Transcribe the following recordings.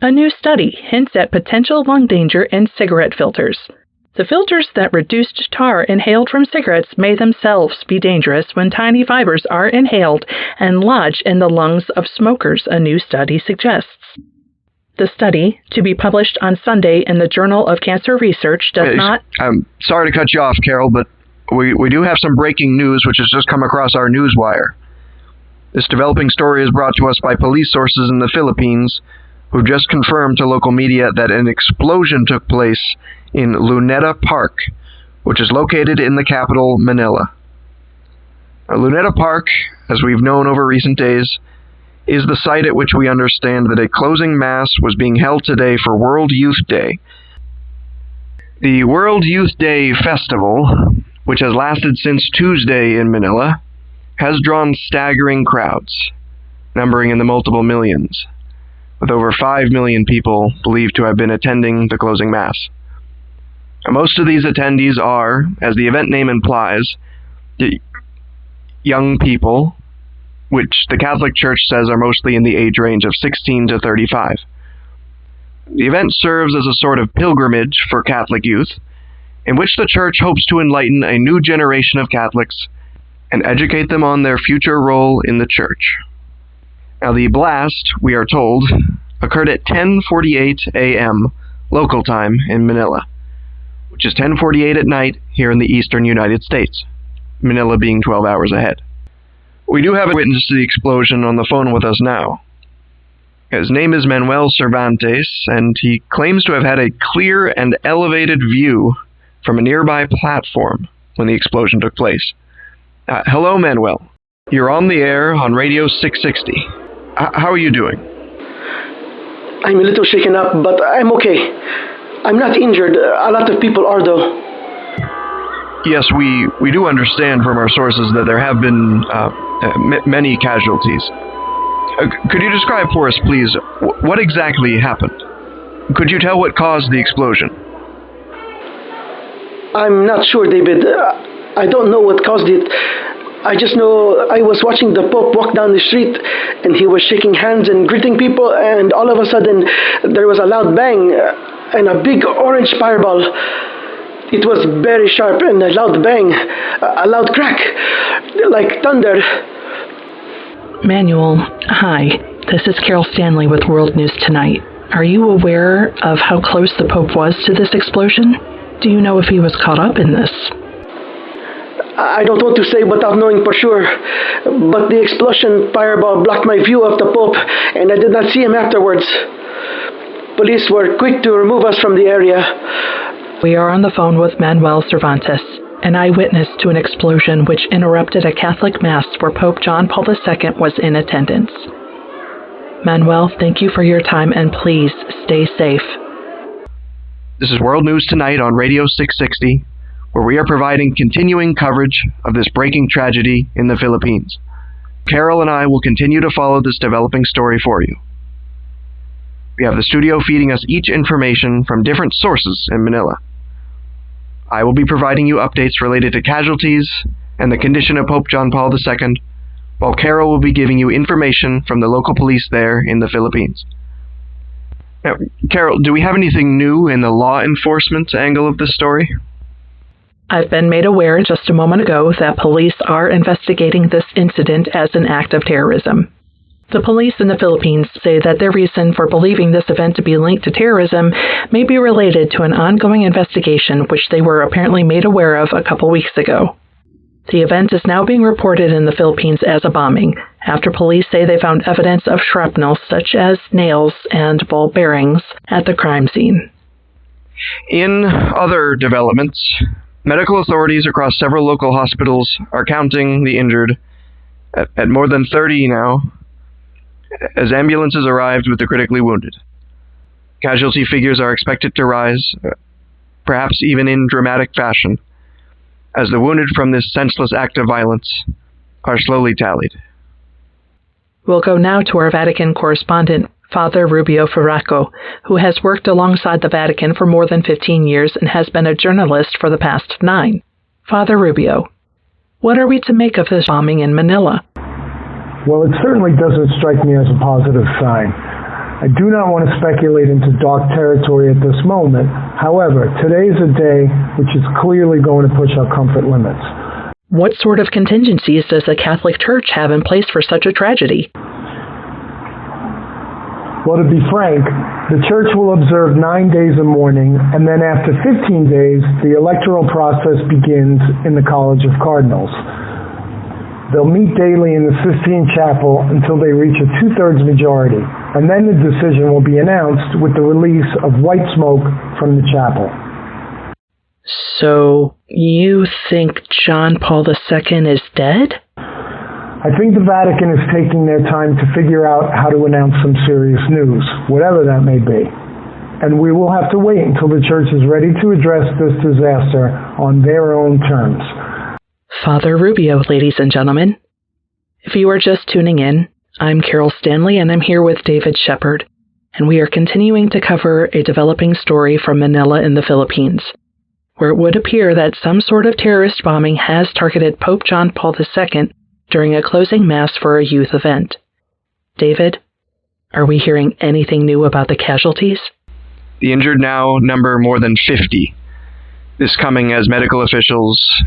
A new study hints at potential lung danger in cigarette filters. The filters that reduced tar inhaled from cigarettes may themselves be dangerous when tiny fibers are inhaled and lodge in the lungs of smokers, a new study suggests. The study, to be published on Sunday in the Journal of Cancer Research, does not... I'm sorry to cut you off, Carol, but we do have some breaking news which has just come across our newswire. This developing story is brought to us by police sources in the Philippines, who just confirmed to local media that an explosion took place in Luneta Park, which is located in the capital, Manila. Now, Luneta Park, as we've known over recent days, is the site at which we understand that a closing mass was being held today for World Youth Day. The World Youth Day festival, which has lasted since Tuesday in Manila, has drawn staggering crowds, numbering in the multiple millions, with over 5 million people believed to have been attending the closing mass. Most of these attendees are, as the event name implies, the young people, which the Catholic Church says are mostly in the age range of 16 to 35. The event serves as a sort of pilgrimage for Catholic youth, in which the Church hopes to enlighten a new generation of Catholics and educate them on their future role in the Church. Now, the blast, we are told, occurred at 10:48 a.m. local time in Manila, which is 10:48 at night here in the eastern United States, Manila being 12 hours ahead. We do have a witness to the explosion on the phone with us now. His name is Manuel Cervantes, and he claims to have had a clear and elevated view from a nearby platform when the explosion took place. Hello, Manuel. You're on the air on Radio 660. How are you doing? I'm a little shaken up, but I'm okay. I'm not injured. A lot of people are, though. Yes, we do understand from our sources that there have been many casualties. Could you describe for us, please, what exactly happened? Could you tell what caused the explosion? I'm not sure, David. I don't know what caused it. I just know I was watching the Pope walk down the street, and he was shaking hands and greeting people, and all of a sudden there was a loud bang and a big orange fireball. It was very sharp and a loud bang, a loud crack, like thunder. Manuel, hi. This is Carol Stanley with World News Tonight. Are you aware of how close the Pope was to this explosion? Do you know if he was caught up in this? I don't want to say without knowing for sure, but the explosion fireball blocked my view of the Pope, and I did not see him afterwards. Police were quick to remove us from the area. We are on the phone with Manuel Cervantes, an eyewitness to an explosion which interrupted a Catholic Mass where Pope John Paul II was in attendance. Manuel, thank you for your time, and please stay safe. This is World News Tonight on Radio 660, where we are providing continuing coverage of this breaking tragedy in the Philippines. Carol and I will continue to follow this developing story for you. We have the studio feeding us each information from different sources in Manila. I will be providing you updates related to casualties and the condition of Pope John Paul II, while Carol will be giving you information from the local police there in the Philippines. Now, Carol, do we have anything new in the law enforcement angle of this story? I've been made aware just a moment ago that police are investigating this incident as an act of terrorism. The police in the Philippines say that their reason for believing this event to be linked to terrorism may be related to an ongoing investigation which they were apparently made aware of a couple weeks ago. The event is now being reported in the Philippines as a bombing, after police say they found evidence of shrapnel such as nails and ball bearings at the crime scene. In other developments, medical authorities across several local hospitals are counting the injured at more than 30 now, as ambulances arrived with the critically wounded. Casualty figures are expected to rise, perhaps even in dramatic fashion, as the wounded from this senseless act of violence are slowly tallied. We'll go now to our Vatican correspondent, Father Rubio Ferraco, who has worked alongside the Vatican for more than 15 years and has been a journalist for the past 9. Father Rubio, what are we to make of this bombing in Manila? Well, it certainly doesn't strike me as a positive sign. I do not want to speculate into dark territory at this moment. However, today is a day which is clearly going to push our comfort limits. What sort of contingencies does the Catholic Church have in place for such a tragedy? Well, to be frank, the Church will observe 9 days of mourning, and then after 15 days, the electoral process begins in the College of Cardinals. They'll meet daily in the Sistine Chapel until they reach a 2/3 majority, and then the decision will be announced with the release of white smoke from the chapel. So, you think John Paul II is dead? I think the Vatican is taking their time to figure out how to announce some serious news, whatever that may be. And we will have to wait until the Church is ready to address this disaster on their own terms. Father Rubio, ladies and gentlemen. If you are just tuning in, I'm Carol Stanley and I'm here with David Shepard, and we are continuing to cover a developing story from Manila in the Philippines, where it would appear that some sort of terrorist bombing has targeted Pope John Paul II during a closing mass for a youth event. David, are we hearing anything new about the casualties? The injured now number more than 50. This coming as medical officials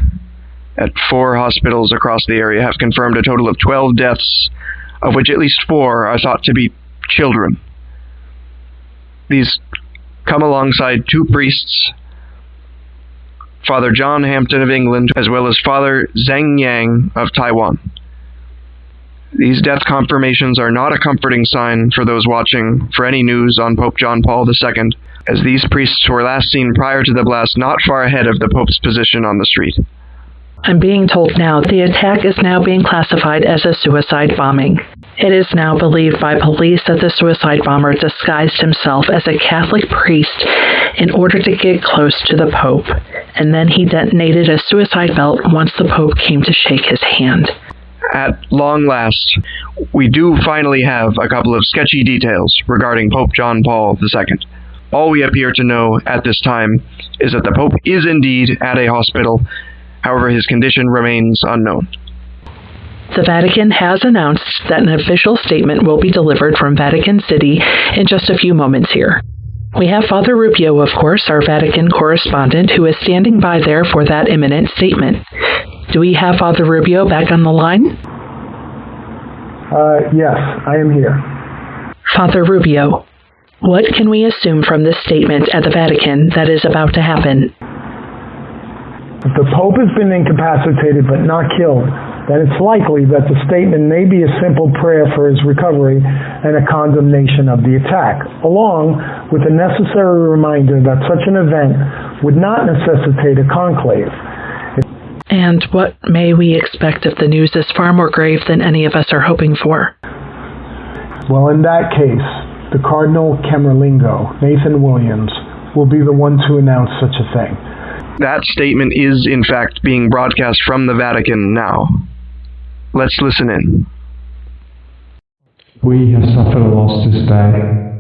at 4 hospitals across the area have confirmed a total of 12 deaths, of which at least 4 are thought to be children. These come alongside 2 priests, Father John Hampton of England, as well as Father Zheng Yang of Taiwan. These death confirmations are not a comforting sign for those watching for any news on Pope John Paul II, as these priests were last seen prior to the blast not far ahead of the Pope's position on the street. I'm being told now the attack is now being classified as a suicide bombing. It is now believed by police that the suicide bomber disguised himself as a Catholic priest in order to get close to the Pope, and then he detonated a suicide belt once the Pope came to shake his hand. At long last, we do finally have a couple of sketchy details regarding Pope John Paul II. All we appear to know at this time is that the Pope is indeed at a hospital. However, his condition remains unknown. The Vatican has announced that an official statement will be delivered from Vatican City in just a few moments here. We have Father Rubio, of course, our Vatican correspondent, who is standing by there for that imminent statement. Do we have Father Rubio back on the line? Yes, I am here. Father Rubio, what can we assume from this statement at the Vatican that is about to happen? If the Pope has been incapacitated but not killed, then it's likely that the statement may be a simple prayer for his recovery and a condemnation of the attack, along with a necessary reminder that such an event would not necessitate a conclave. And what may we expect if the news is far more grave than any of us are hoping for? Well, in that case, the Cardinal Camerlingo, Nathan Williams, will be the one to announce such a thing. That statement is, in fact, being broadcast from the Vatican now. Let's listen in. We have suffered a loss this day.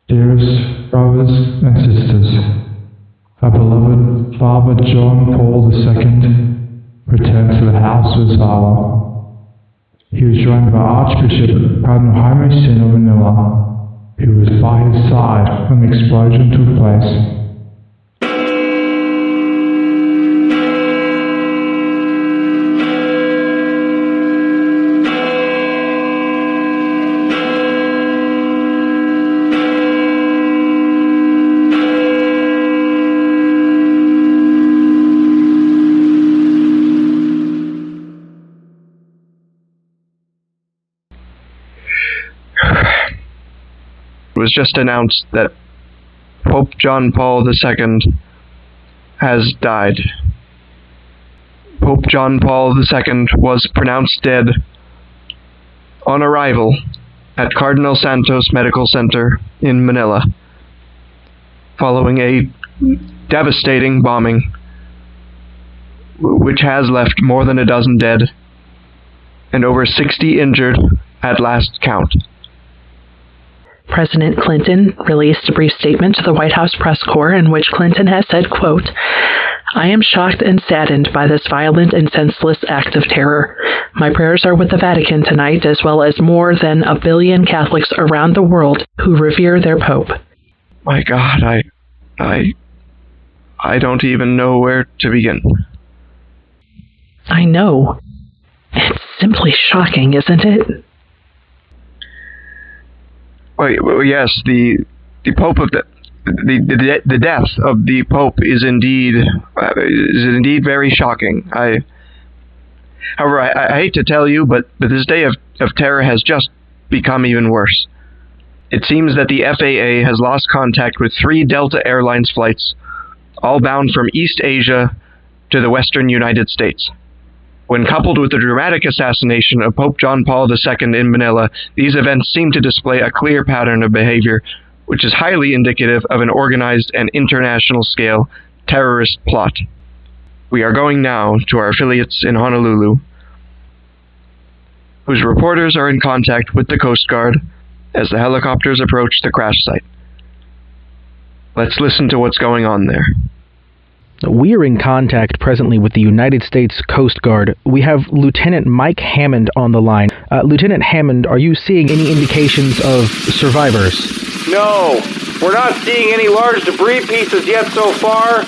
Dearest brothers and sisters, our beloved Father John Paul II returned to the house of his father. He was joined by Archbishop Cardinal Jaime Sin of Manila, who was by his side when the explosion took place. It was just announced that Pope John Paul II has died. Pope John Paul II was pronounced dead on arrival at Cardinal Santos Medical Center in Manila, following a devastating bombing which has left more than a dozen dead and over 60 injured at last count. President Clinton released a brief statement to the White House press corps in which Clinton has said, quote, I am shocked and saddened by this violent and senseless act of terror. My prayers are with the Vatican tonight, as well as more than 1 billion Catholics around the world who revere their Pope. My God, I don't even know where to begin. I know. It's simply shocking, isn't it? Well, yes, the Pope of the death of the Pope is indeed very shocking. However, I hate to tell you, but this day of terror has just become even worse. It seems that the FAA has lost contact with 3 Delta Airlines flights, all bound from East Asia to the western United States. When coupled with the dramatic assassination of Pope John Paul II in Manila, these events seem to display a clear pattern of behavior, which is highly indicative of an organized and international-scale terrorist plot. We are going now to our affiliates in Honolulu, whose reporters are in contact with the Coast Guard as the helicopters approach the crash site. Let's listen to what's going on there. We are in contact presently with the United States Coast Guard. We have Lieutenant Mike Hammond on the line. Lieutenant Hammond, are you seeing any indications of survivors? No, we're not seeing any large debris pieces yet so far.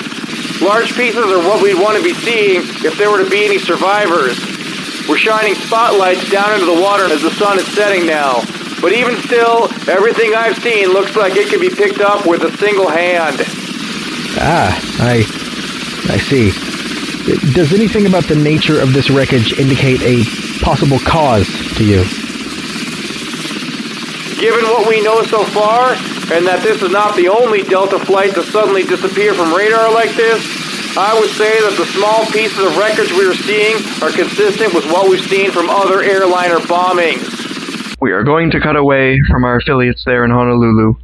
Large pieces are what we'd want to be seeing if there were to be any survivors. We're shining spotlights down into the water as the sun is setting now. But even still, everything I've seen looks like it could be picked up with a single hand. I see. Does anything about the nature of this wreckage indicate a possible cause to you? Given what we know so far, and that this is not the only Delta flight to suddenly disappear from radar like this, I would say that the small pieces of wreckage we are seeing are consistent with what we've seen from other airliner bombings. We are going to cut away from our affiliates there in Honolulu.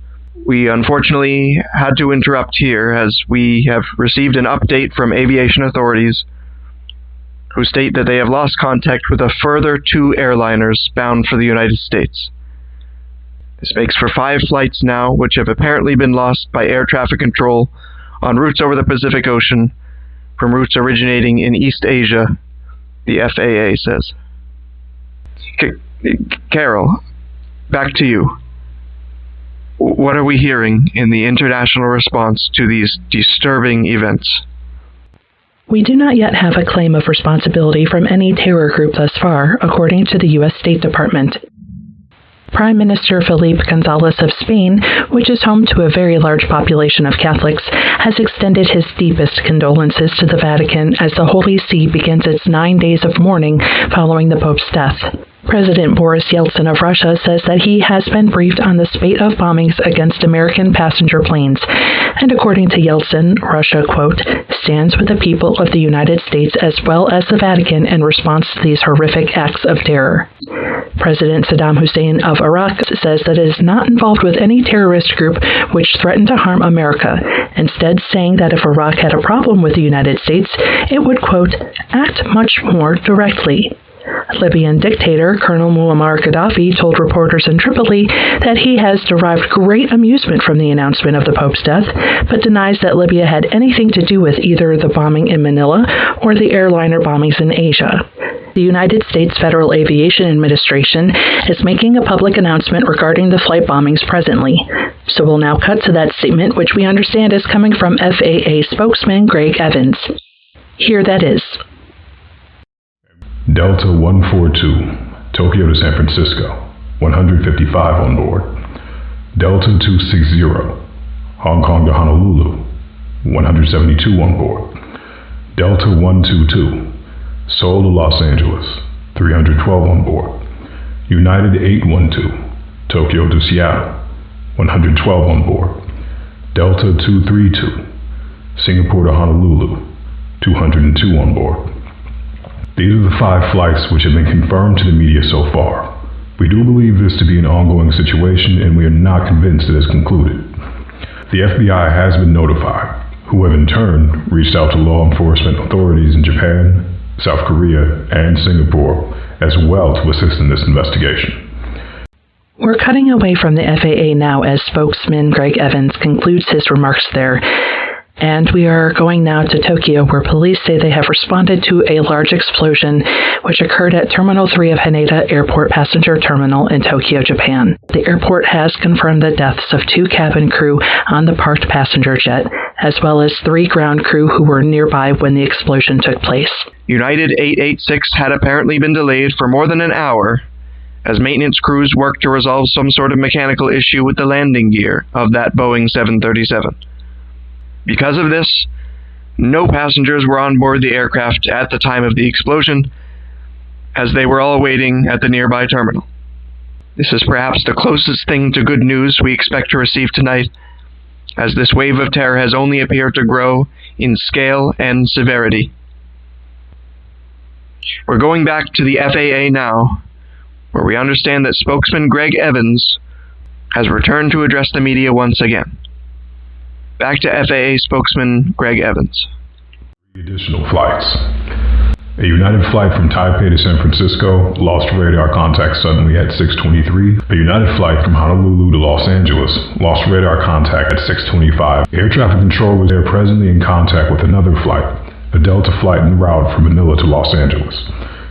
We unfortunately had to interrupt here as we have received an update from aviation authorities who state that they have lost contact with a further 2 airliners bound for the United States. This makes for 5 flights now, which have apparently been lost by air traffic control on routes over the Pacific Ocean from routes originating in East Asia, the FAA says. Carol, back to you. What are we hearing in the international response to these disturbing events? We do not yet have a claim of responsibility from any terror group thus far, according to the U.S. State Department. Prime Minister Felipe González of Spain, which is home to a very large population of Catholics, has extended his deepest condolences to the Vatican as the Holy See begins its 9 days of mourning following the Pope's death. President Boris Yeltsin of Russia says that he has been briefed on the spate of bombings against American passenger planes, and according to Yeltsin, Russia, quote, stands with the people of the United States as well as the Vatican in response to these horrific acts of terror. President Saddam Hussein of Iraq says that it is not involved with any terrorist group which threatened to harm America, instead saying that if Iraq had a problem with the United States, it would, quote, act much more directly. Libyan dictator Colonel Muammar Gaddafi told reporters in Tripoli that he has derived great amusement from the announcement of the Pope's death, but denies that Libya had anything to do with either the bombing in Manila or the airliner bombings in Asia. The United States Federal Aviation Administration is making a public announcement regarding the flight bombings presently. So we'll now cut to that statement, which we understand is coming from FAA spokesman Greg Evans. Here that is. Delta 142, Tokyo to San Francisco, 155 on board. Delta 260, Hong Kong to Honolulu, 172 on board. Delta 122, Seoul to Los Angeles, 312 on board. United 812, Tokyo to Seattle, 112 on board. Delta 232, Singapore to Honolulu, 202 on board. These are the 5 flights which have been confirmed to the media so far. We do believe this to be an ongoing situation, and we are not convinced it has concluded. The FBI has been notified, who have in turn reached out to law enforcement authorities in Japan, South Korea, and Singapore, as well to assist in this investigation. We're cutting away from the FAA now as spokesman Greg Evans concludes his remarks there. And we are going now to Tokyo, where police say they have responded to a large explosion which occurred at Terminal 3 of Haneda Airport Passenger Terminal in Tokyo, Japan. The airport has confirmed the deaths of 2 cabin crew on the parked passenger jet, as well as 3 ground crew who were nearby when the explosion took place. United 886 had apparently been delayed for more than an hour as maintenance crews worked to resolve some sort of mechanical issue with the landing gear of that Boeing 737. Because of this, no passengers were on board the aircraft at the time of the explosion, as they were all waiting at the nearby terminal. This is perhaps the closest thing to good news we expect to receive tonight, as this wave of terror has only appeared to grow in scale and severity. We're going back to the FAA now, where we understand that spokesman Greg Evans has returned to address the media once again. Back to FAA spokesman Greg Evans. Additional flights. A United flight from Taipei to San Francisco lost radar contact suddenly at 6:23. A United flight from Honolulu to Los Angeles lost radar contact at 6:25. Air traffic controllers are presently in contact with another flight, a Delta flight en route from Manila to Los Angeles,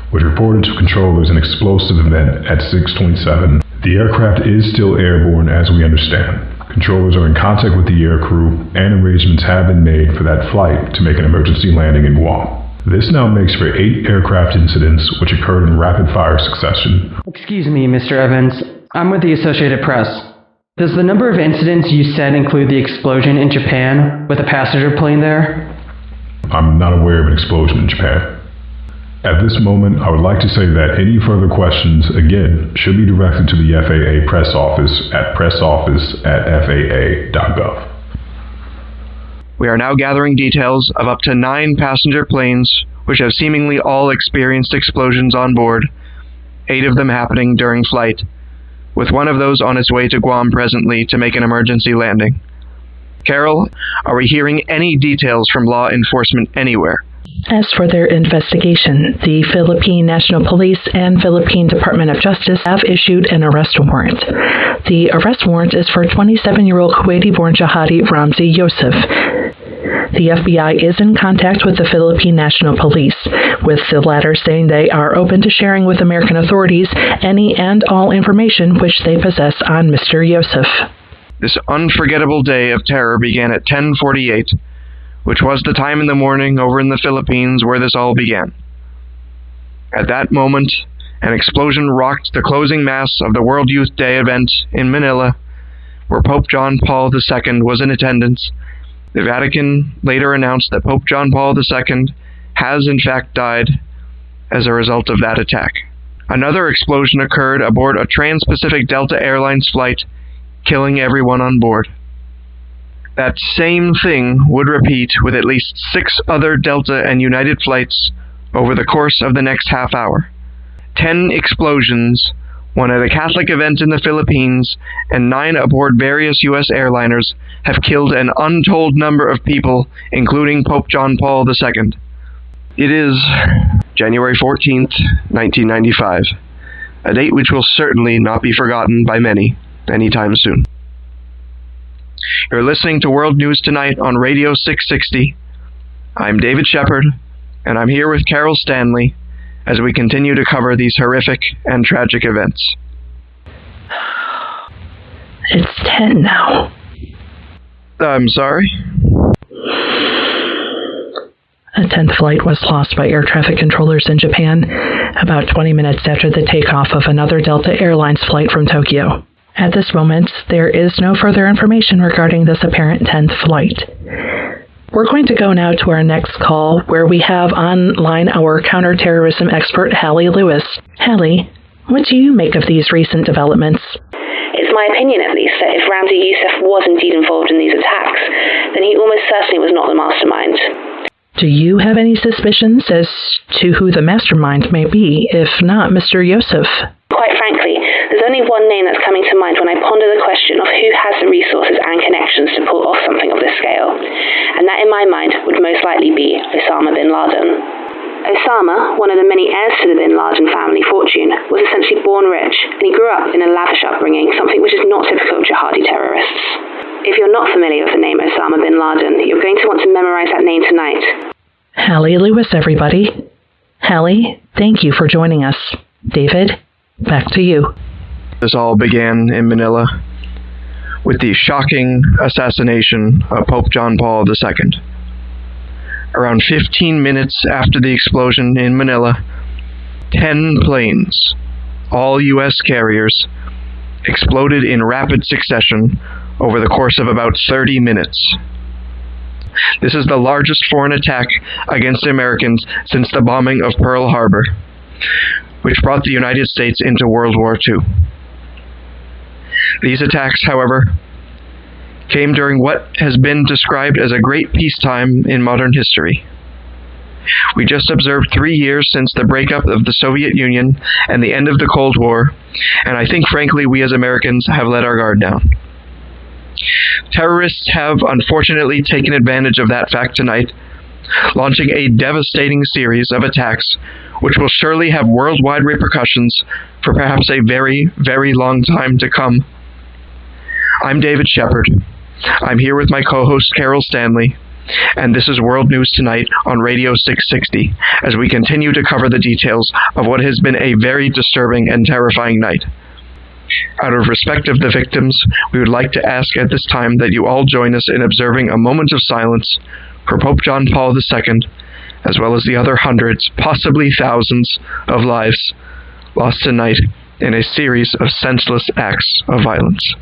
which reported to controllers an explosive event at 6:27. The aircraft is still airborne as we understand. Controllers are in contact with the air crew, and arrangements have been made for that flight to make an emergency landing in Guam. This now makes for 8 aircraft incidents which occurred in rapid-fire succession. Excuse me, Mr. Evans. I'm with the Associated Press. Does the number of incidents you said include the explosion in Japan with a passenger plane there? I'm not aware of an explosion in Japan. At this moment, I would like to say that any further questions, again, should be directed to the FAA press office at pressoffice@faa.gov. We are now gathering details of up to 9 passenger planes which have seemingly all experienced explosions on board, 8 of them happening during flight, with one of those on its way to Guam presently to make an emergency landing. Carol, are we hearing any details from law enforcement anywhere? As for their investigation, the Philippine National Police and Philippine Department of Justice have issued an arrest warrant. The arrest warrant is for 27-year-old Kuwaiti-born jihadi Ramzi Yosef. The FBI is in contact with the Philippine National Police, with the latter saying they are open to sharing with American authorities any and all information which they possess on Mr. Yosef. This unforgettable day of terror began at 10:48, which was the time in the morning over in the Philippines where this all began. At that moment, an explosion rocked the closing mass of the World Youth Day event in Manila, where Pope John Paul II was in attendance. The Vatican later announced that Pope John Paul II has in fact died as a result of that attack. Another explosion occurred aboard a Trans-Pacific Delta Airlines flight, killing everyone on board. That same thing would repeat with at least 6 other Delta and United flights over the course of the next half hour. 10 explosions, 1 at a Catholic event in the Philippines, and 9 aboard various U.S. airliners have killed an untold number of people, including Pope John Paul II. It is January 14th, 1995, a date which will certainly not be forgotten by many anytime soon. You're listening to World News Tonight on Radio 660. I'm David Shepard, and I'm here with Carol Stanley as we continue to cover these horrific and tragic events. It's 10 now. I'm sorry? A 10th flight was lost by air traffic controllers in Japan about 20 minutes after the takeoff of another Delta Airlines flight from Tokyo. At this moment, there is no further information regarding this apparent 10th flight. We're going to go now to our next call, where we have online our counterterrorism expert, Hallie Lewis. Hallie, what do you make of these recent developments? It's my opinion, at least, that if Ramzi Yosef was indeed involved in these attacks, then he almost certainly was not the mastermind. Do you have any suspicions as to who the mastermind may be, if not Mr. Yosef? Quite frankly, there's only one name that's coming to mind when I ponder the question of who has the resources and connections to pull off something of this scale. And that, in my mind, would most likely be Osama bin Laden. Osama, one of the many heirs to the bin Laden family fortune, was essentially born rich, and he grew up in a lavish upbringing, something which is not typical of jihadi terrorists. if you're not familiar with the name Osama bin Laden, you're going to want to memorize that name tonight. Hallie Lewis, everybody. Hallie, thank you for joining us. David, back to you. This all began in Manila with the shocking assassination of Pope John Paul II. Around 15 minutes after the explosion in Manila, 10 planes, all U.S. carriers, exploded in rapid succession over the course of about 30 minutes. This is the largest foreign attack against Americans since the bombing of Pearl Harbor, which brought the United States into World War II. These attacks, however, came during what has been described as a great peacetime in modern history. We just observed 3 years since the breakup of the Soviet Union and the end of the Cold War, and I think frankly we as Americans have let our guard down. Terrorists have unfortunately taken advantage of that fact tonight, launching a devastating series of attacks which will surely have worldwide repercussions for perhaps a very, very long time to come. I'm David Shepard. I'm here with my co-host Carol Stanley, and this is World News Tonight on Radio 660, as we continue to cover the details of what has been a very disturbing and terrifying night. Out of respect of the victims, we would like to ask at this time that you all join us in observing a moment of silence for Pope John Paul II, as well as the other hundreds, possibly thousands, of lives lost tonight in a series of senseless acts of violence.